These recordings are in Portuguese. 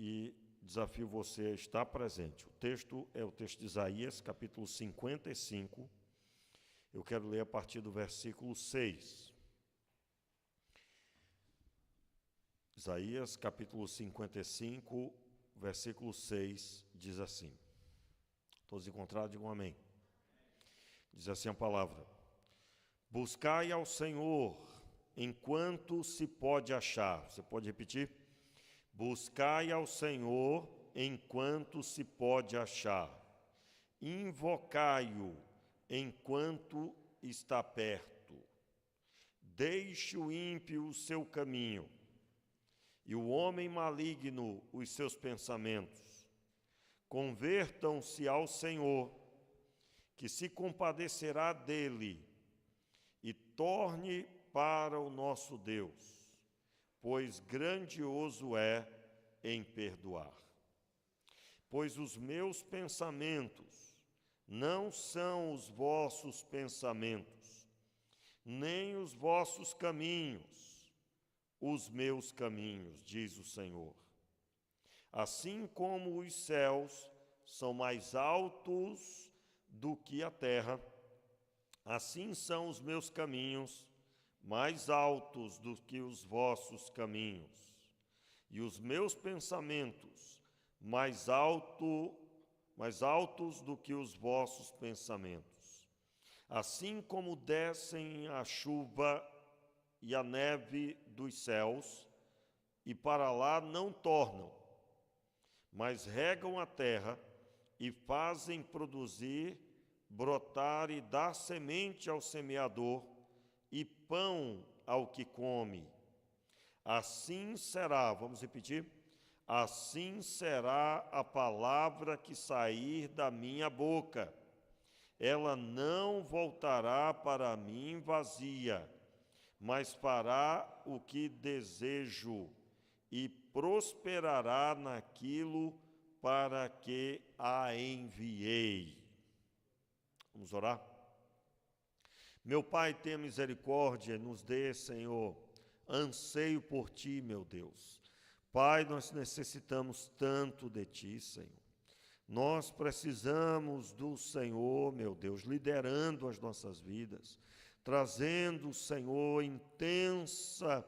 e desafio você a estar presente. O texto é o texto de Isaías, capítulo 55. Eu quero ler a partir do versículo 6. Isaías, capítulo 55, versículo 6, diz assim. Todos encontrados, digam amém. Diz assim a palavra: buscai ao Senhor enquanto se pode achar. Você pode repetir? Buscai ao Senhor enquanto se pode achar. Invocai-o enquanto está perto. Deixe o ímpio o seu caminho, e o homem maligno os seus pensamentos. Convertam-se ao Senhor, que se compadecerá dele, e torne para o nosso Deus, pois grandioso é em perdoar. Pois os meus pensamentos não são os vossos pensamentos, nem os vossos caminhos os meus caminhos, diz o Senhor. Assim como os céus são mais altos do que a terra, assim são os meus caminhos mais altos do que os vossos caminhos, e os meus pensamentos mais altos do que os vossos pensamentos. Assim como descem a chuva e a neve dos céus, e para lá não tornam, mas regam a terra e fazem produzir, brotar e dar semente ao semeador e pão ao que come. Assim será, vamos repetir? Assim será a palavra que sair da minha boca. Ela não voltará para mim vazia, mas fará o que desejo e prosperará naquilo para que a enviei. Vamos orar? Meu Pai, tenha misericórdia, nos dê, Senhor, anseio por Ti, meu Deus. Pai, nós necessitamos tanto de Ti, Senhor. Nós precisamos do Senhor, meu Deus, liderando as nossas vidas, trazendo, Senhor, intensa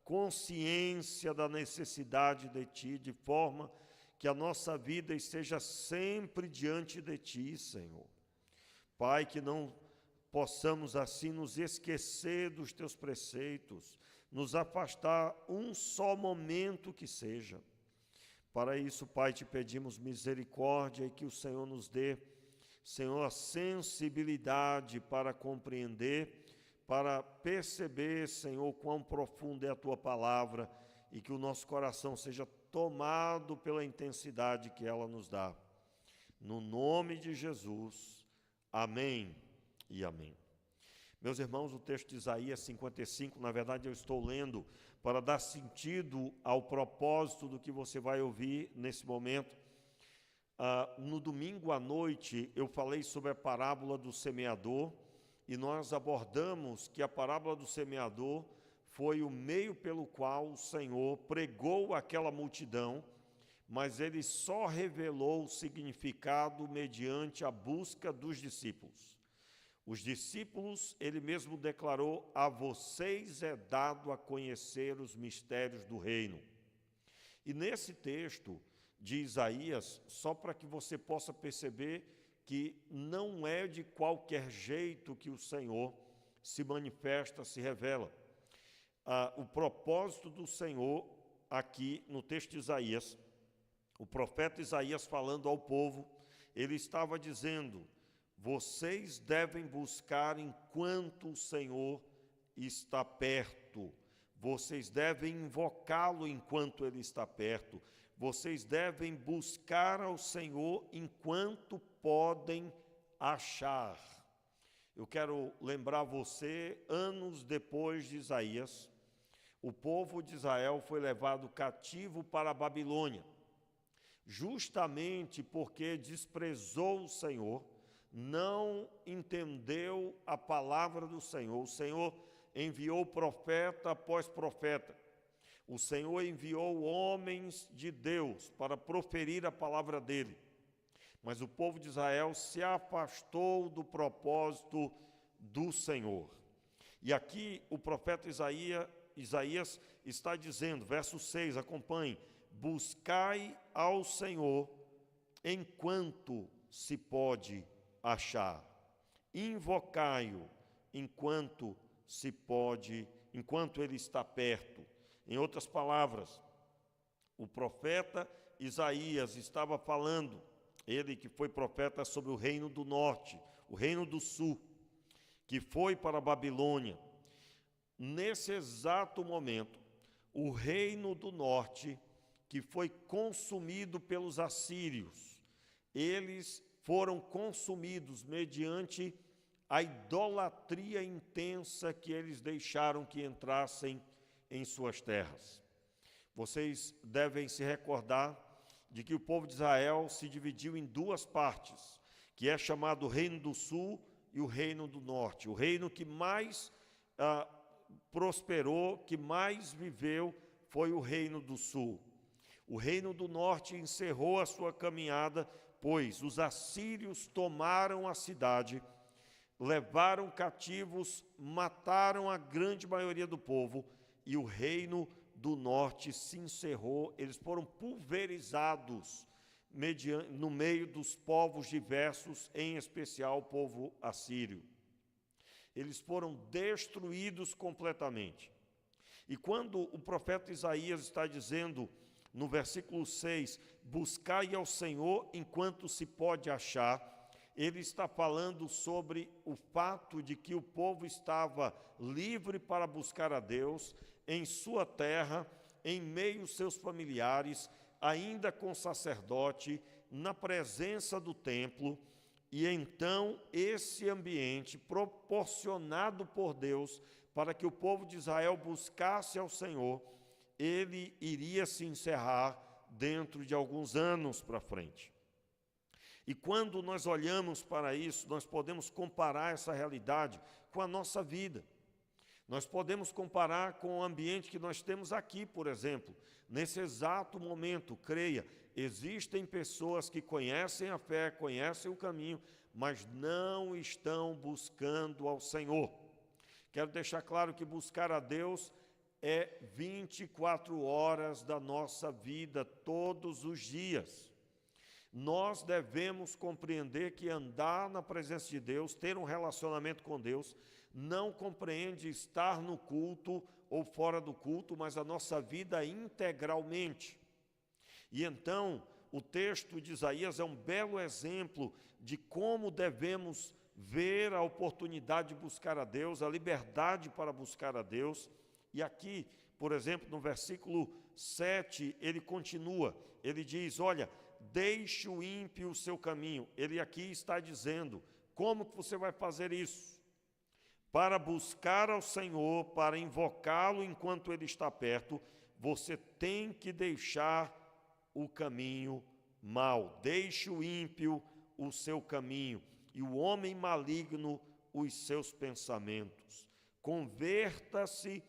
consciência da necessidade de Ti, de forma que a nossa vida esteja sempre diante de Ti, Senhor. Pai, que não possamos assim nos esquecer dos Teus preceitos, nos afastar um só momento que seja. Para isso, Pai, te pedimos misericórdia e que o Senhor nos dê, Senhor, a sensibilidade para compreender, para perceber, Senhor, quão profunda é a Tua palavra e que o nosso coração seja tomado pela intensidade que ela nos dá. No nome de Jesus, amém e amém. Meus irmãos, o texto de Isaías 55, na verdade eu estou lendo para dar sentido ao propósito do que você vai ouvir nesse momento. No domingo à noite eu falei sobre a parábola do semeador e nós abordamos que a parábola do semeador foi o meio pelo qual o Senhor pregou àquela multidão, mas ele só revelou o significado mediante a busca dos discípulos. Os discípulos, ele mesmo declarou: a vocês é dado a conhecer os mistérios do reino. E nesse texto de Isaías, só para que você possa perceber que não é de qualquer jeito que o Senhor se manifesta, se revela. O propósito do Senhor aqui no texto de Isaías, o profeta Isaías falando ao povo, ele estava dizendo: vocês devem buscar enquanto o Senhor está perto. Vocês devem invocá-lo enquanto ele está perto. Vocês devem buscar ao Senhor enquanto podem achar. Eu quero lembrar você, anos depois de Isaías, o povo de Israel foi levado cativo para a Babilônia, justamente porque desprezou o Senhor, não entendeu a palavra do Senhor. O Senhor enviou profeta após profeta. O Senhor enviou homens de Deus para proferir a palavra dele. Mas o povo de Israel se afastou do propósito do Senhor. E aqui o profeta Isaías está dizendo, verso 6, acompanhe: buscai ao Senhor enquanto se pode achar, invocai-o enquanto se pode, enquanto ele está perto. Em outras palavras, o profeta Isaías estava falando, ele que foi profeta sobre o reino do norte, o reino do sul, que foi para a Babilônia. Nesse exato momento, o reino do norte, que foi consumido pelos assírios, eles foram consumidos mediante a idolatria intensa que eles deixaram que entrassem em suas terras. Vocês devem se recordar de que o povo de Israel se dividiu em duas partes, que é chamado o Reino do Sul e o Reino do Norte. O reino que mais prosperou, que mais viveu, foi o Reino do Sul. O Reino do Norte encerrou a sua caminhada, pois os assírios tomaram a cidade, levaram cativos, mataram a grande maioria do povo, e o Reino do Norte se encerrou. Eles foram pulverizados no meio dos povos diversos, em especial o povo assírio. Eles foram destruídos completamente. E quando o profeta Isaías está dizendo, no versículo 6, buscai ao Senhor enquanto se pode achar, ele está falando sobre o fato de que o povo estava livre para buscar a Deus em sua terra, em meio aos seus familiares, ainda com sacerdote, na presença do templo. E então esse ambiente proporcionado por Deus para que o povo de Israel buscasse ao Senhor, ele iria se encerrar dentro de alguns anos para frente. E quando nós olhamos para isso, nós podemos comparar essa realidade com a nossa vida. Nós podemos comparar com o ambiente que nós temos aqui, por exemplo. Nesse exato momento, creia, existem pessoas que conhecem a fé, conhecem o caminho, mas não estão buscando ao Senhor. Quero deixar claro que buscar a Deus é 24 horas da nossa vida, todos os dias. Nós devemos compreender que andar na presença de Deus, ter um relacionamento com Deus, não compreende estar no culto ou fora do culto, mas a nossa vida integralmente. E então, o texto de Isaías é um belo exemplo de como devemos ver a oportunidade de buscar a Deus, a liberdade para buscar a Deus. E aqui, por exemplo, no versículo 7, ele continua, ele diz, olha, deixe o ímpio o seu caminho. Ele aqui está dizendo, como que você vai fazer isso? Para buscar ao Senhor, para invocá-lo enquanto ele está perto, você tem que deixar o caminho mau. Deixe o ímpio o seu caminho e o homem maligno os seus pensamentos. Converta-se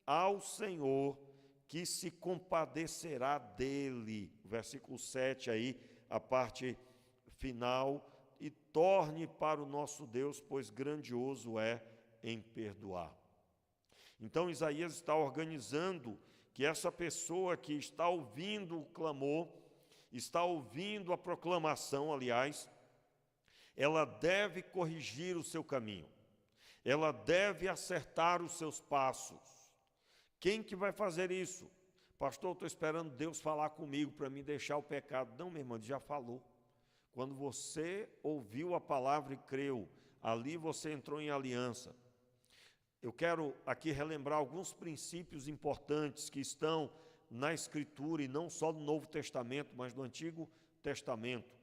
ao Senhor, que se compadecerá dele. Versículo 7 aí, a parte final. E torne para o nosso Deus, pois grandioso é em perdoar. Então Isaías está organizando que essa pessoa que está ouvindo o clamor, está ouvindo a proclamação, aliás, ela deve corrigir o seu caminho, ela deve acertar os seus passos. Quem que vai fazer isso? Pastor, eu estou esperando Deus falar comigo para me deixar o pecado. Não, meu irmão, Ele já falou. Quando você ouviu a palavra e creu, ali você entrou em aliança. Eu quero aqui relembrar alguns princípios importantes que estão na Escritura, e não só no Novo Testamento, mas no Antigo Testamento.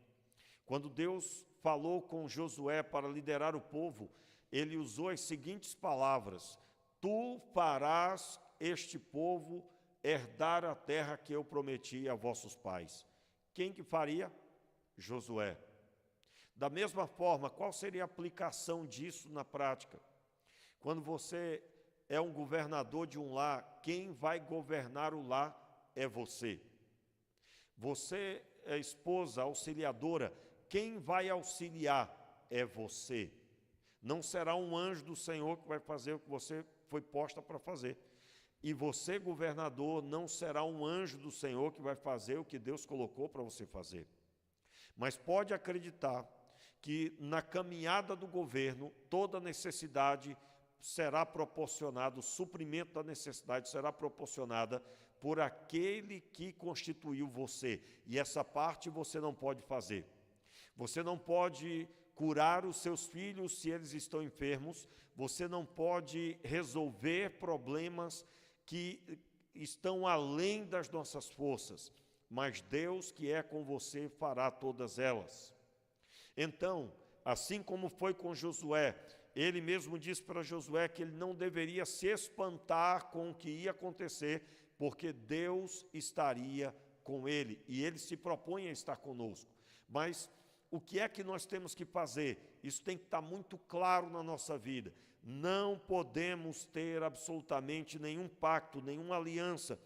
Quando Deus falou com Josué para liderar o povo, ele usou as seguintes palavras: tu farás este povo herdar a terra que eu prometi a vossos pais. Quem que faria? Josué. Da mesma forma, qual seria a aplicação disso na prática? Quando você é um governador de um lar, quem vai governar o lar é você. Você é esposa, auxiliadora, quem vai auxiliar é você. Não será um anjo do Senhor que vai fazer o que você foi posta para fazer. E você, governador, não será um anjo do Senhor que vai fazer o que Deus colocou para você fazer. Mas pode acreditar que na caminhada do governo, toda necessidade será proporcionada, o suprimento da necessidade será proporcionada por aquele que constituiu você. E essa parte você não pode fazer. Você não pode curar os seus filhos se eles estão enfermos, você não pode resolver problemas que estão além das nossas forças, mas Deus que é com você fará todas elas. Então, assim como foi com Josué, ele mesmo disse para Josué que ele não deveria se espantar com o que ia acontecer, porque Deus estaria com ele, e ele se propõe a estar conosco. Mas o que é que nós temos que fazer? Isso tem que estar muito claro na nossa vida. Não podemos ter absolutamente nenhum pacto, nenhuma aliança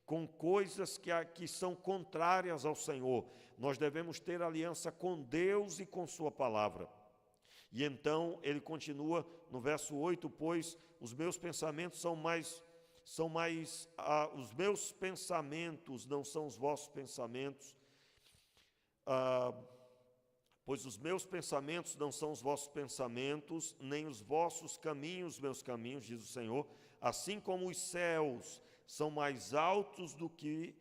com coisas que são contrárias ao Senhor. Nós devemos ter aliança com Deus e com sua palavra. E então ele continua no verso 8, pois os meus pensamentos os meus pensamentos não são os vossos pensamentos, pois os meus pensamentos não são os vossos pensamentos, nem os vossos caminhos, meus caminhos, diz o Senhor, assim como os céus são mais altos do que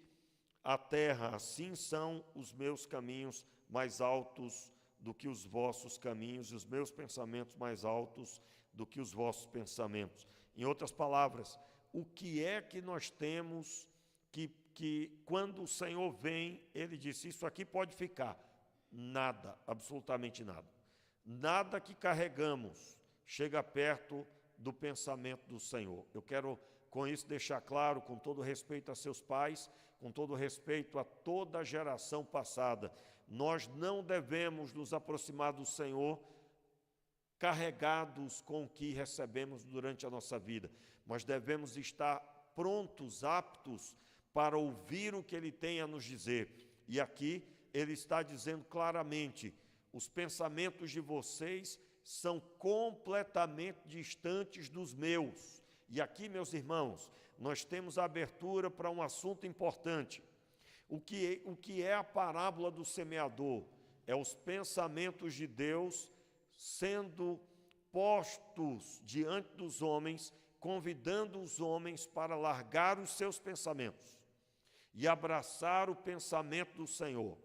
a terra, assim são os meus caminhos mais altos do que os vossos caminhos, e os meus pensamentos mais altos do que os vossos pensamentos. Em outras palavras, o que é que nós temos que quando o Senhor vem, ele disse, isso aqui pode ficar. Nada, absolutamente nada. Nada que carregamos chega perto do pensamento do Senhor. Eu quero com isso deixar claro, com todo respeito a seus pais, com todo respeito a toda a geração passada, nós não devemos nos aproximar do Senhor carregados com o que recebemos durante a nossa vida, mas devemos estar prontos, aptos para ouvir o que Ele tem a nos dizer. E aqui Ele está dizendo claramente, os pensamentos de vocês são completamente distantes dos meus. E aqui, meus irmãos, nós temos a abertura para um assunto importante. O que é a parábola do semeador? É os pensamentos de Deus sendo postos diante dos homens, convidando os homens para largar os seus pensamentos e abraçar o pensamento do Senhor.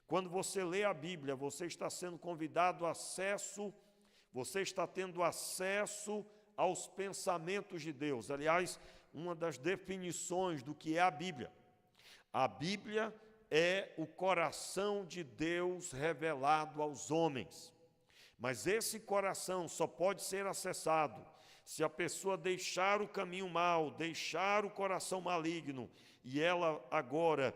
Quando você lê a Bíblia, você está sendo convidado a acesso, você está tendo acesso aos pensamentos de Deus. Aliás, uma das definições do que é a Bíblia. A Bíblia é o coração de Deus revelado aos homens. Mas esse coração só pode ser acessado se a pessoa deixar o caminho mau, deixar o coração maligno, e ela agora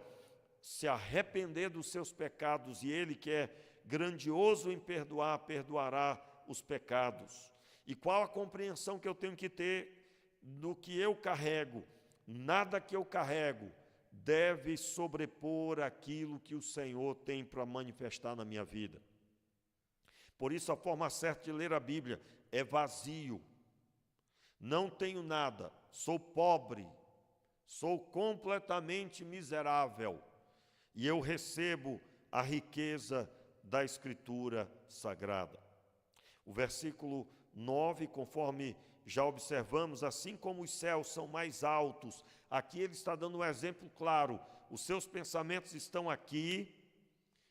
se arrepender dos seus pecados, e Ele que é grandioso em perdoar, perdoará os pecados. E qual a compreensão que eu tenho que ter do que eu carrego? Nada que eu carrego deve sobrepor aquilo que o Senhor tem para manifestar na minha vida. Por isso, a forma certa de ler a Bíblia é vazio. Não tenho nada, sou pobre, sou completamente miserável, e eu recebo a riqueza da Escritura Sagrada. O versículo 9, conforme já observamos, assim como os céus são mais altos, aqui ele está dando um exemplo claro, os seus pensamentos estão aqui,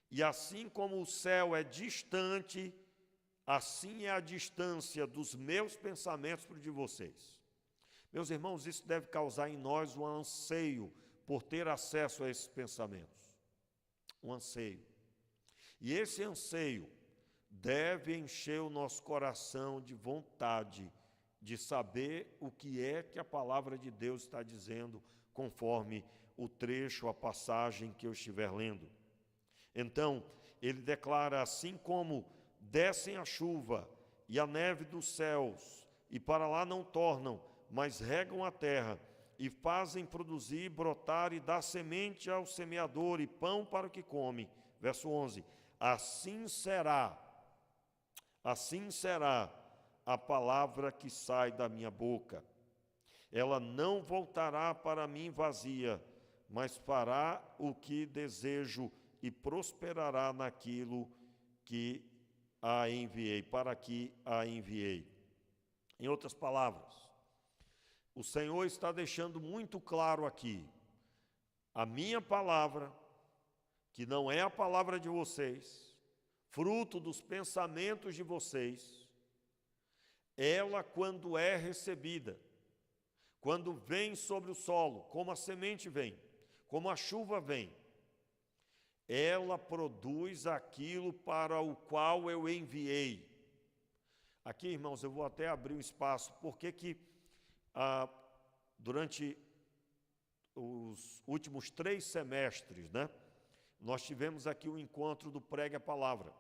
e assim como o céu é distante, assim é a distância dos meus pensamentos para o de vocês. Meus irmãos, isso deve causar em nós um anseio por ter acesso a esses pensamentos. Um anseio. E esse anseio deve encher o nosso coração de vontade de saber o que é que a palavra de Deus está dizendo, conforme o trecho, a passagem que eu estiver lendo. Então, ele declara, assim como descem a chuva e a neve dos céus, e para lá não tornam, mas regam a terra e fazem produzir, brotar e dar semente ao semeador e pão para o que come. Verso 11. Assim será a palavra que sai da minha boca. Ela não voltará para mim vazia, mas fará o que desejo e prosperará naquilo que a enviei, para que a enviei. Em outras palavras, o Senhor está deixando muito claro aqui, a minha palavra, que não é a palavra de vocês, fruto dos pensamentos de vocês, ela, quando é recebida, quando vem sobre o solo, como a semente vem, como a chuva vem, ela produz aquilo para o qual eu enviei. Aqui, irmãos, eu vou até abrir um espaço, porque durante os últimos 3 semestres, nós tivemos aqui o encontro do Pregue a Palavra.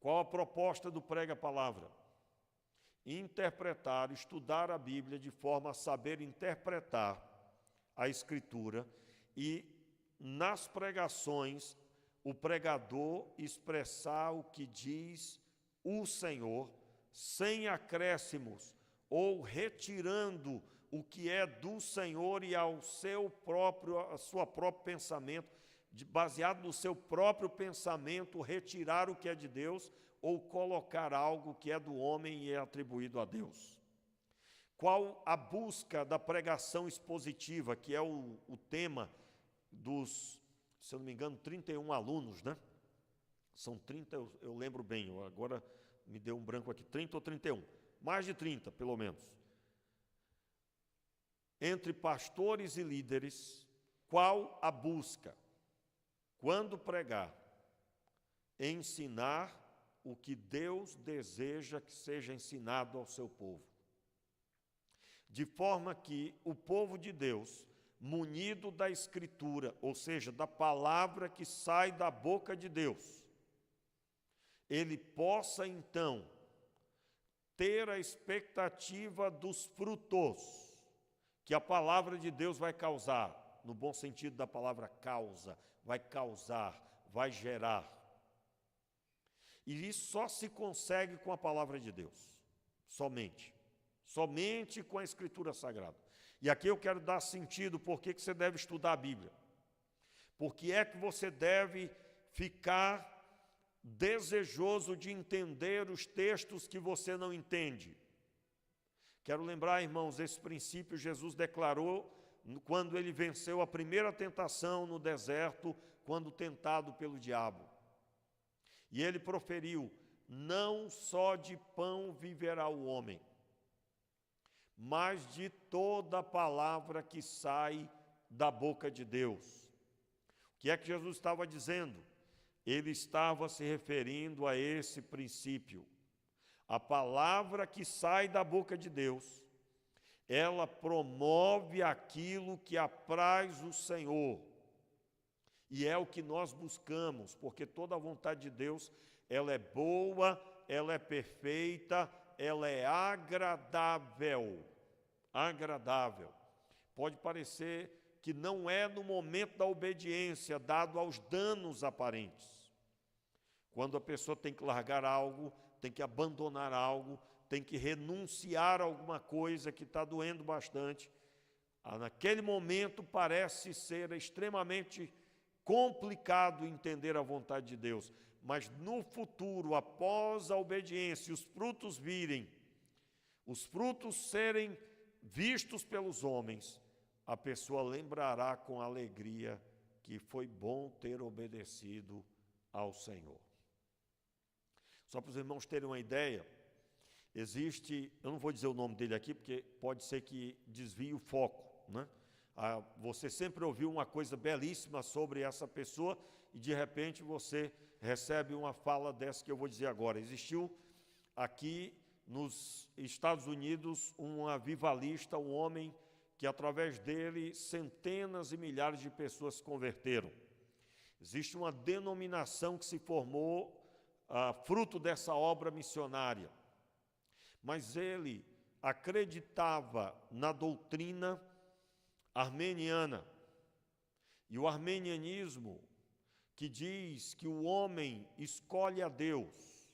Qual a proposta do Pregue a Palavra? Interpretar, estudar a Bíblia de forma a saber interpretar a Escritura e, nas pregações, o pregador expressar o que diz o Senhor, sem acréscimos ou retirando o que é do Senhor e ao seu próprio pensamento, baseado no seu próprio pensamento, retirar o que é de Deus ou colocar algo que é do homem e é atribuído a Deus. Qual a busca da pregação expositiva, que é o tema dos, se eu não me engano, 31 alunos, São 30, eu lembro bem, agora me deu um branco aqui, 30 ou 31, mais de 30 pelo menos. Entre pastores e líderes, qual a busca? Quando pregar, ensinar o que Deus deseja que seja ensinado ao seu povo. De forma que o povo de Deus, munido da Escritura, ou seja, da palavra que sai da boca de Deus, ele possa então ter a expectativa dos frutos que a palavra de Deus vai causar, no bom sentido da palavra causa, vai causar, vai gerar. E isso só se consegue com a palavra de Deus, somente com a Escritura Sagrada. E aqui eu quero dar sentido por que você deve estudar a Bíblia. Por que é que você deve ficar desejoso de entender os textos que você não entende? Quero lembrar, irmãos, esse princípio Jesus declarou quando ele venceu a primeira tentação no deserto, quando tentado pelo diabo. E ele proferiu: não só de pão viverá o homem, mas de toda palavra que sai da boca de Deus. O que é que Jesus estava dizendo? Ele estava se referindo a esse princípio. A palavra que sai da boca de Deus, ela promove aquilo que apraz o Senhor. E é o que nós buscamos, porque toda a vontade de Deus, ela é boa, ela é perfeita, ela é agradável. Agradável. Pode parecer que não é no momento da obediência, dado aos danos aparentes. Quando a pessoa tem que largar algo, tem que abandonar algo, tem que renunciar a alguma coisa que está doendo bastante, naquele momento parece ser extremamente complicado entender a vontade de Deus. Mas no futuro, após a obediência, os frutos virem, os frutos serem vistos pelos homens, a pessoa lembrará com alegria que foi bom ter obedecido ao Senhor. Só para os irmãos terem uma ideia, existe, eu não vou dizer o nome dele aqui, porque pode ser que desvie o foco, você sempre ouviu uma coisa belíssima sobre essa pessoa e de repente você recebe uma fala dessa que eu vou dizer agora. Existiu aqui nos Estados Unidos um avivalista, um homem que através dele centenas e milhares de pessoas se converteram. Existe uma denominação que se formou fruto dessa obra missionária. Mas ele, acreditava na doutrina armeniana. E o armenianismo, que diz que o homem escolhe a Deus,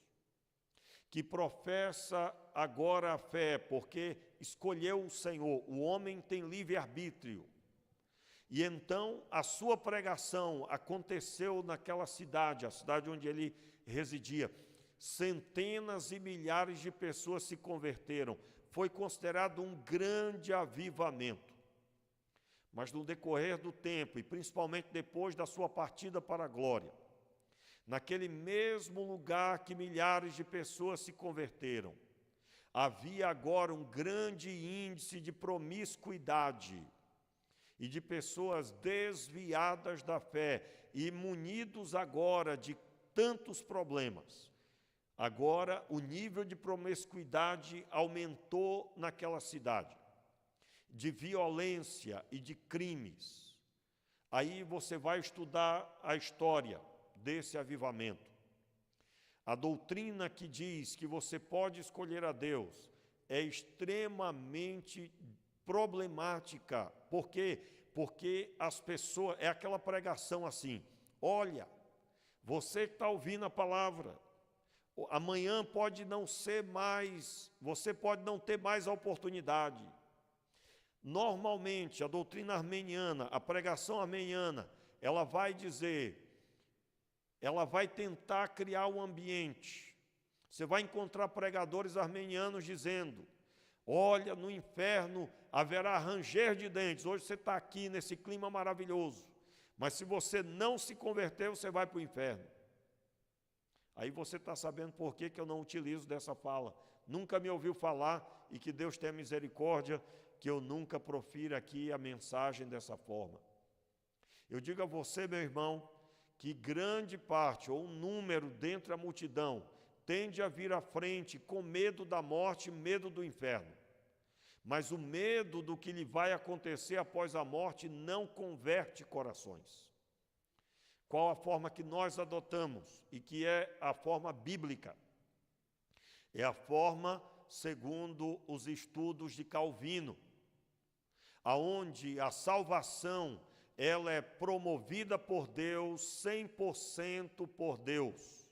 que professa agora a fé, porque escolheu o Senhor, o homem tem livre-arbítrio. E então a sua pregação aconteceu naquela cidade, a cidade onde ele residia. Centenas e milhares de pessoas se converteram. Foi considerado um grande avivamento. Mas no decorrer do tempo, e principalmente depois da sua partida para a glória, naquele mesmo lugar que milhares de pessoas se converteram, havia agora um grande índice de promiscuidade e de pessoas desviadas da fé e munidos agora de tantos problemas. Agora o nível de promiscuidade aumentou naquela cidade, de violência e de crimes. Aí você vai estudar a história desse avivamento. A doutrina que diz que você pode escolher a Deus é extremamente problemática. Por quê? Porque as pessoas, é aquela pregação assim, olha, você que está ouvindo a palavra, amanhã pode não ser mais, você pode não ter mais a oportunidade. Normalmente, a doutrina armeniana, a pregação armeniana, ela vai dizer, ela vai tentar criar um ambiente. Você vai encontrar pregadores armenianos dizendo, olha, no inferno haverá ranger de dentes. Hoje você está aqui nesse clima maravilhoso, mas se você não se converter, você vai para o inferno. Aí você está sabendo por que eu não utilizo dessa fala. Nunca me ouviu falar, e que Deus tenha misericórdia, que eu nunca profira aqui a mensagem dessa forma. Eu digo a você, meu irmão, que grande parte, ou um número dentro da multidão, tende a vir à frente com medo da morte, medo do inferno. Mas o medo do que lhe vai acontecer após a morte não converte corações. Qual a forma que nós adotamos e que é a forma bíblica? É a forma segundo os estudos de Calvino, aonde a salvação ela é promovida por Deus, 100% por Deus.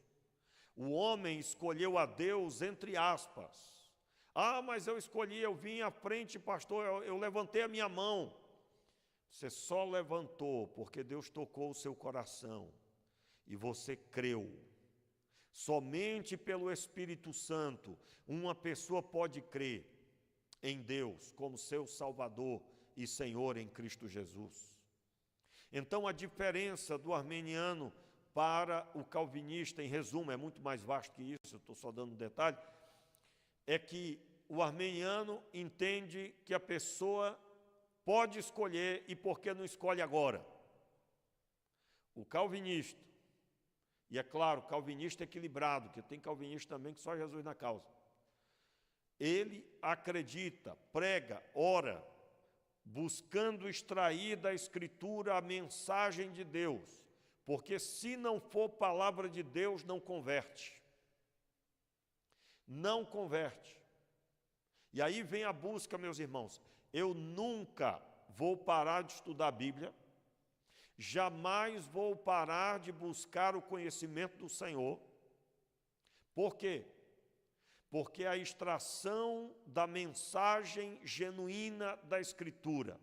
O homem escolheu a Deus entre aspas. Ah, mas eu escolhi, eu vim à frente, pastor, eu levantei a minha mão. Você só levantou porque Deus tocou o seu coração e você creu. Somente pelo Espírito Santo uma pessoa pode crer em Deus como seu Salvador e Senhor em Cristo Jesus. Então a diferença do armeniano para o calvinista, em resumo, é muito mais vasto que isso, eu estou só dando um detalhe, é que o armeniano entende que a pessoa pode escolher e por que não escolhe agora? O calvinista, e é claro, calvinista equilibrado, que tem calvinista também que só Jesus na causa. Ele acredita, prega, ora, buscando extrair da Escritura a mensagem de Deus, porque se não for palavra de Deus, não converte. Não converte. E aí vem a busca, meus irmãos. Eu nunca vou parar de estudar a Bíblia, jamais vou parar de buscar o conhecimento do Senhor. Por quê? Porque a extração da mensagem genuína da Escritura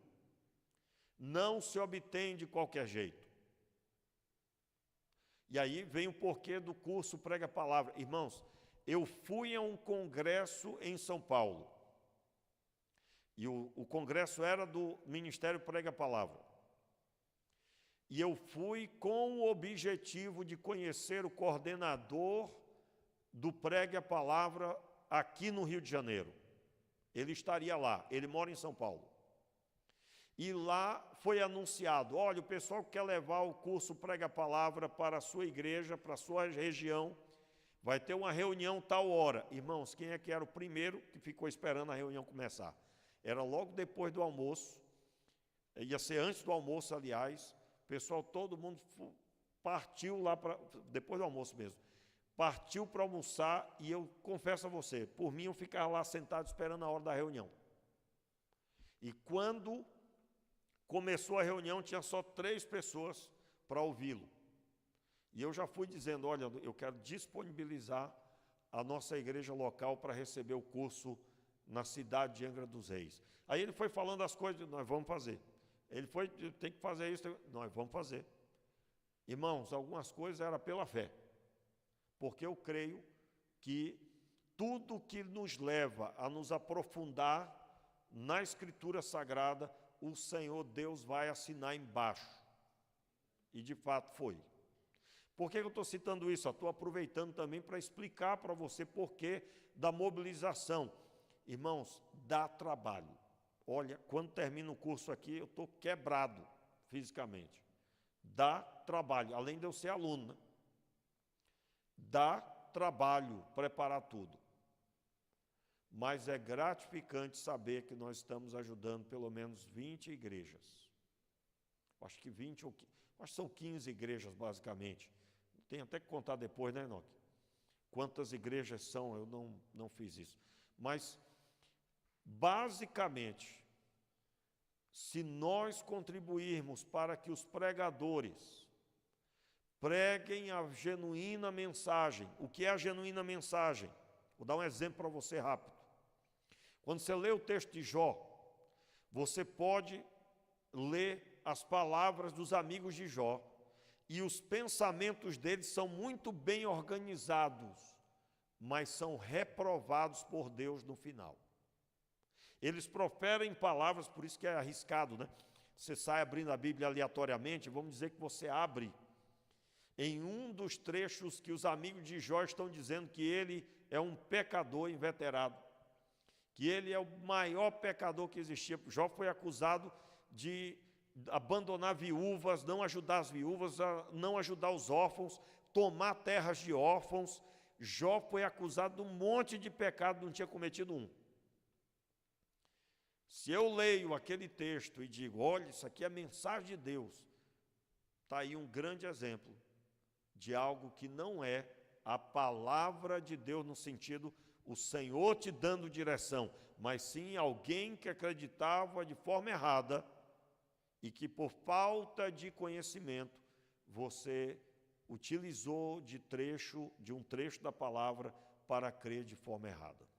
não se obtém de qualquer jeito. E aí vem o porquê do curso Prega a Palavra. Irmãos, eu fui a um congresso em São Paulo. E o congresso era do Ministério Prega a Palavra. E eu fui com o objetivo de conhecer o coordenador do Pregue a Palavra aqui no Rio de Janeiro. Ele estaria lá, ele mora em São Paulo. E lá foi anunciado, olha, o pessoal que quer levar o curso Pregue a Palavra para a sua igreja, para a sua região, vai ter uma reunião tal hora. Irmãos, quem é que era o primeiro que ficou esperando a reunião começar? Era logo depois do almoço, ia ser antes do almoço, aliás, o pessoal, todo mundo partiu lá, depois do almoço mesmo, partiu para almoçar e eu confesso a você, por mim eu ficava lá sentado esperando a hora da reunião. E quando começou a reunião, tinha só 3 pessoas para ouvi-lo. E eu já fui dizendo, olha, eu quero disponibilizar a nossa igreja local para receber o curso na cidade de Angra dos Reis. Aí ele foi falando as coisas, nós vamos fazer. Ele foi, tem que fazer isso, nós vamos fazer. Irmãos, algumas coisas eram pela fé. Porque eu creio que tudo que nos leva a nos aprofundar na Escritura Sagrada, o Senhor Deus vai assinar embaixo. E de fato foi. Por que eu estou citando isso? Estou aproveitando também para explicar para você por que da mobilização. Irmãos, dá trabalho. Olha, quando termina o curso aqui, eu estou quebrado fisicamente. Dá trabalho, além de eu ser aluno, né? Dá trabalho preparar tudo. Mas é gratificante saber que nós estamos ajudando pelo menos 20 igrejas. Acho que 20 ou 15, acho que são 15 igrejas basicamente. Tem até que contar depois, né, Enoque? Quantas igrejas são, eu não fiz isso. Mas, basicamente, se nós contribuirmos para que os pregadores preguem a genuína mensagem. O que é a genuína mensagem? Vou dar um exemplo para você rápido. Quando você lê o texto de Jó, você pode ler as palavras dos amigos de Jó, e os pensamentos deles são muito bem organizados, mas são reprovados por Deus no final. Eles proferem palavras, por isso que é arriscado, né? Você sai abrindo a Bíblia aleatoriamente, vamos dizer que você abre em um dos trechos que os amigos de Jó estão dizendo que ele é um pecador inveterado, que ele é o maior pecador que existia. Jó foi acusado de abandonar viúvas, não ajudar as viúvas, não ajudar os órfãos, tomar terras de órfãos. Jó foi acusado de um monte de pecado, não tinha cometido um. Se eu leio aquele texto e digo, olha, isso aqui é a mensagem de Deus, está aí um grande exemplo de algo que não é a palavra de Deus no sentido, o Senhor te dando direção, mas sim alguém que acreditava de forma errada e que por falta de conhecimento você utilizou de um trecho da palavra para crer de forma errada.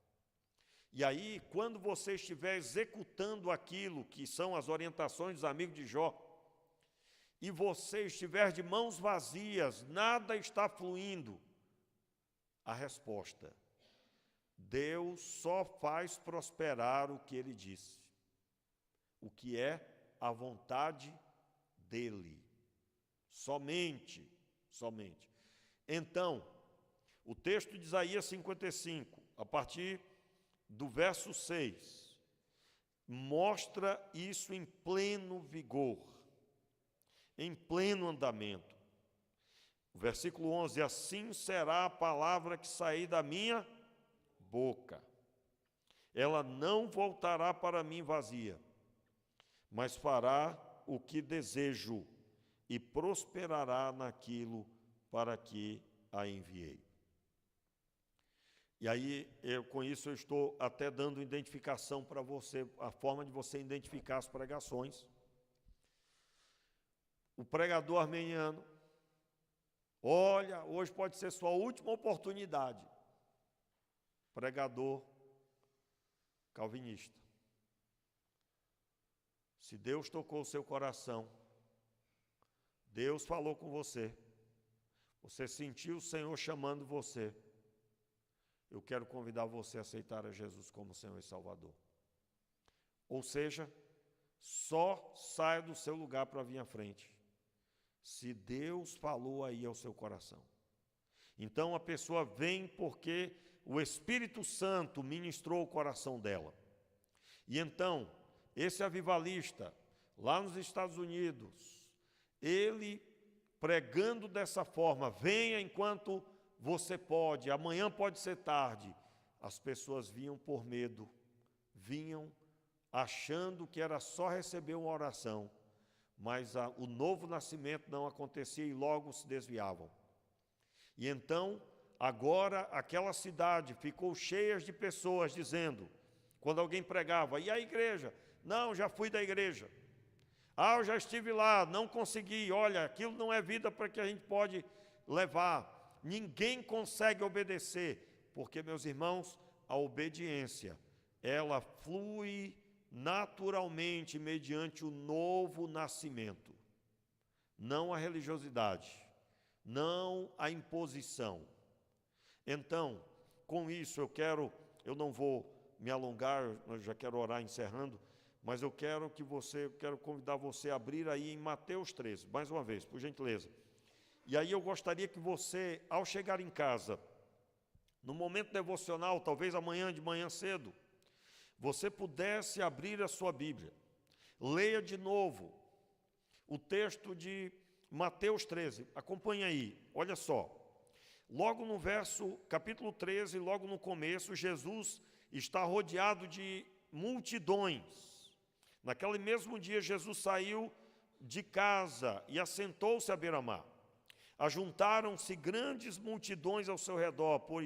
E aí, quando você estiver executando aquilo que são as orientações dos amigos de Jó, e você estiver de mãos vazias, nada está fluindo, a resposta: Deus só faz prosperar o que Ele disse, o que é a vontade dEle, somente. Então, o texto de Isaías 55, a partir do verso 6, mostra isso em pleno vigor, em pleno andamento. O versículo 11, assim será a palavra que sair da minha boca. Ela não voltará para mim vazia, mas fará o que desejo e prosperará naquilo para que a enviei. E aí, com isso, eu estou até dando identificação para você, a forma de você identificar as pregações. O pregador armeniano, olha, hoje pode ser sua última oportunidade. Pregador calvinista. Se Deus tocou o seu coração, Deus falou com você, você sentiu o Senhor chamando você, eu quero convidar você a aceitar a Jesus como Senhor e Salvador. Ou seja, só saia do seu lugar para vir à frente, se Deus falou aí ao seu coração. Então a pessoa vem porque o Espírito Santo ministrou o coração dela. E então, esse avivalista, lá nos Estados Unidos, ele pregando dessa forma, venha enquanto você pode, amanhã pode ser tarde. As pessoas vinham por medo, vinham achando que era só receber uma oração, mas o novo nascimento não acontecia e logo se desviavam. E então, Agora, aquela cidade ficou cheia de pessoas dizendo, quando alguém pregava, e a igreja? Não, já fui da igreja. Ah, eu já estive lá, não consegui. Olha, aquilo não é vida para que a gente pode levar. Ninguém consegue obedecer, porque, meus irmãos, a obediência, ela flui naturalmente mediante o novo nascimento. Não a religiosidade, não a imposição. Então, com isso eu não vou me alongar, eu já quero orar encerrando, mas eu quero convidar você a abrir aí em Mateus 13, mais uma vez, por gentileza. E aí eu gostaria que você, ao chegar em casa, no momento devocional, talvez amanhã de manhã cedo, você pudesse abrir a sua Bíblia. Leia de novo o texto de Mateus 13. Acompanhe aí, olha só. Logo no capítulo 13, logo no começo, Jesus está rodeado de multidões. Naquele mesmo dia, Jesus saiu de casa e assentou-se à beira-mar. Ajuntaram-se grandes multidões ao seu redor, por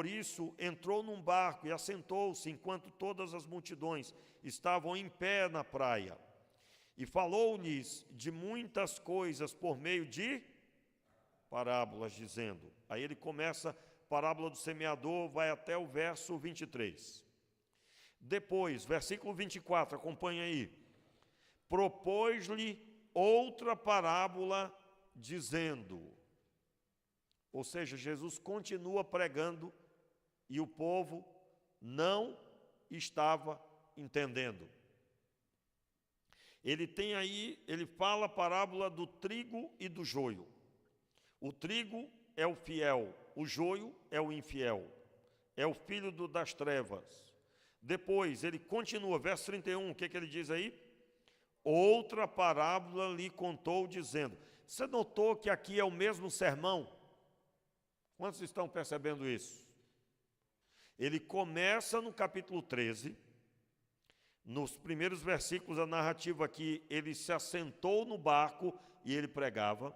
isso entrou num barco e assentou-se, enquanto todas as multidões estavam em pé na praia. E falou-lhes de muitas coisas por meio de parábolas, dizendo. Aí ele começa a parábola do semeador, vai até o verso 23. Depois, versículo 24, acompanha aí. Propôs-lhe outra parábola, dizendo. Ou seja, Jesus continua pregando e o povo não estava entendendo. Ele fala a parábola do trigo e do joio. O trigo é o fiel, o joio é o infiel, é o filho das trevas. Depois, ele continua, verso 31, o que ele diz aí? Outra parábola lhe contou, dizendo. Você notou que aqui é o mesmo sermão? Quantos estão percebendo isso? Ele começa no capítulo 13, nos primeiros versículos da narrativa aqui, ele se assentou no barco e ele pregava.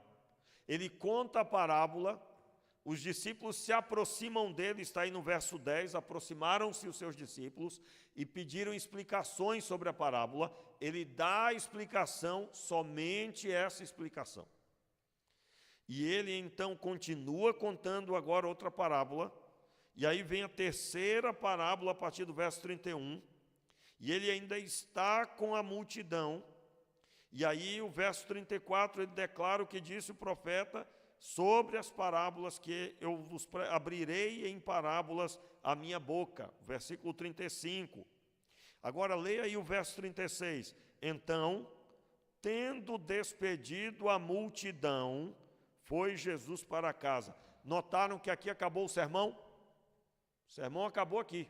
Ele conta a parábola, os discípulos se aproximam dele, está aí no verso 10, aproximaram-se os seus discípulos e pediram explicações sobre a parábola. Ele dá a explicação, somente essa explicação. E ele então continua contando agora outra parábola, e aí vem a terceira parábola a partir do verso 31, e ele ainda está com a multidão, e aí o verso 34 ele declara o que disse o profeta sobre as parábolas, que eu vos abrirei em parábolas a minha boca, versículo 35. Agora leia aí o verso 36. Então, tendo despedido a multidão, foi Jesus para casa. Notaram que aqui acabou o sermão? O sermão acabou aqui.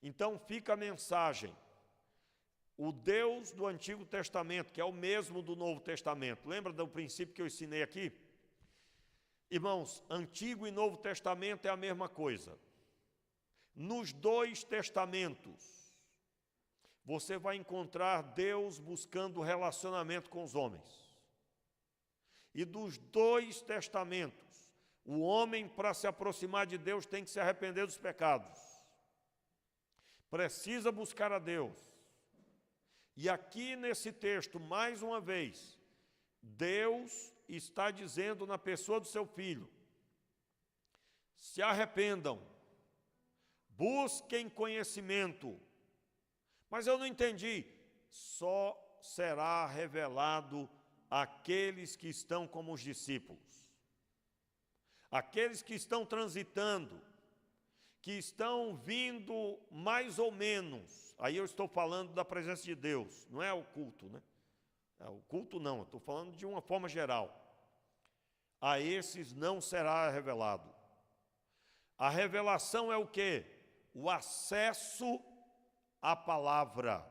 Então fica a mensagem. O Deus do Antigo Testamento, que é o mesmo do Novo Testamento. Lembra do princípio que eu ensinei aqui? Irmãos, Antigo e Novo Testamento é a mesma coisa. Nos dois testamentos, você vai encontrar Deus buscando relacionamento com os homens. E dos dois testamentos, o homem, para se aproximar de Deus, tem que se arrepender dos pecados. Precisa buscar a Deus. E aqui nesse texto, mais uma vez, Deus está dizendo na pessoa do seu filho, se arrependam, busquem conhecimento. Mas eu não entendi. Só será revelado àqueles que estão como os discípulos. Aqueles que estão transitando, que estão vindo mais ou menos. Aí eu estou falando da presença de Deus, não é o culto, né? O culto não, eu estou falando de uma forma geral. A esses não será revelado. A revelação é o quê? O acesso à palavra.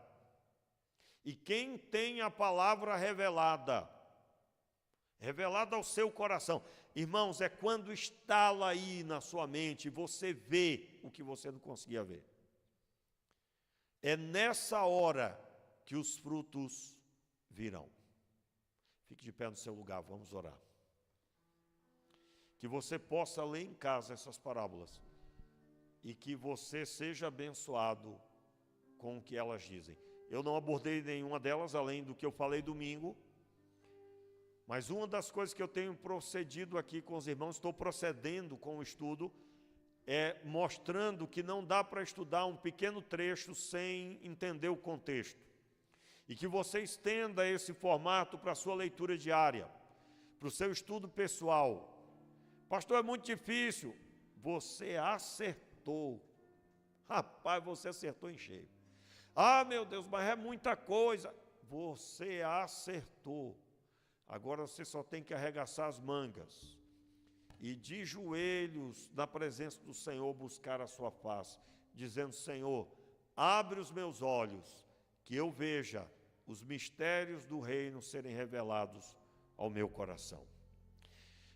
E quem tem a palavra revelada ao seu coração, irmãos, é quando estala aí na sua mente, você vê o que você não conseguia ver. É nessa hora que os frutos virão. Fique de pé no seu lugar, vamos orar. que você possa ler em casa essas parábolas e que você seja abençoado com o que elas dizem. Eu não abordei nenhuma delas, além do que eu falei domingo, mas uma das coisas que eu tenho procedido aqui com os irmãos, estou procedendo com o estudo, é mostrando que não dá para estudar um pequeno trecho sem entender o contexto. E que você estenda esse formato para a sua leitura diária, para o seu estudo pessoal. Pastor, é muito difícil. Você acertou. Rapaz, você acertou em cheio. Ah, meu Deus, mas é muita coisa. Você acertou. Agora você só tem que arregaçar as mangas e de joelhos na presença do Senhor buscar a sua face, dizendo: Senhor, abre os meus olhos, que eu veja os mistérios do reino serem revelados ao meu coração.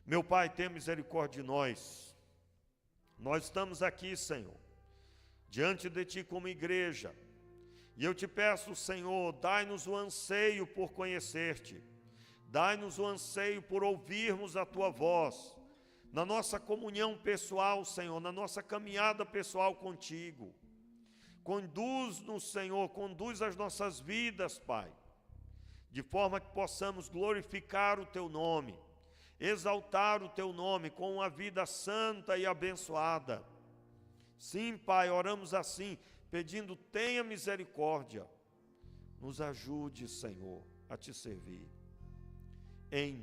Meu Pai, tenha misericórdia de nós. Nós estamos aqui, Senhor, diante de Ti como igreja, e eu te peço, Senhor, dai-nos o anseio por conhecer-te, dai-nos o anseio por ouvirmos a Tua voz, na nossa comunhão pessoal, Senhor, na nossa caminhada pessoal contigo. Conduz-nos, Senhor, conduz as nossas vidas, Pai, de forma que possamos glorificar o Teu nome, exaltar o Teu nome com uma vida santa e abençoada. Sim, Pai, oramos assim, pedindo: tenha misericórdia, nos ajude, Senhor, a Te servir. Em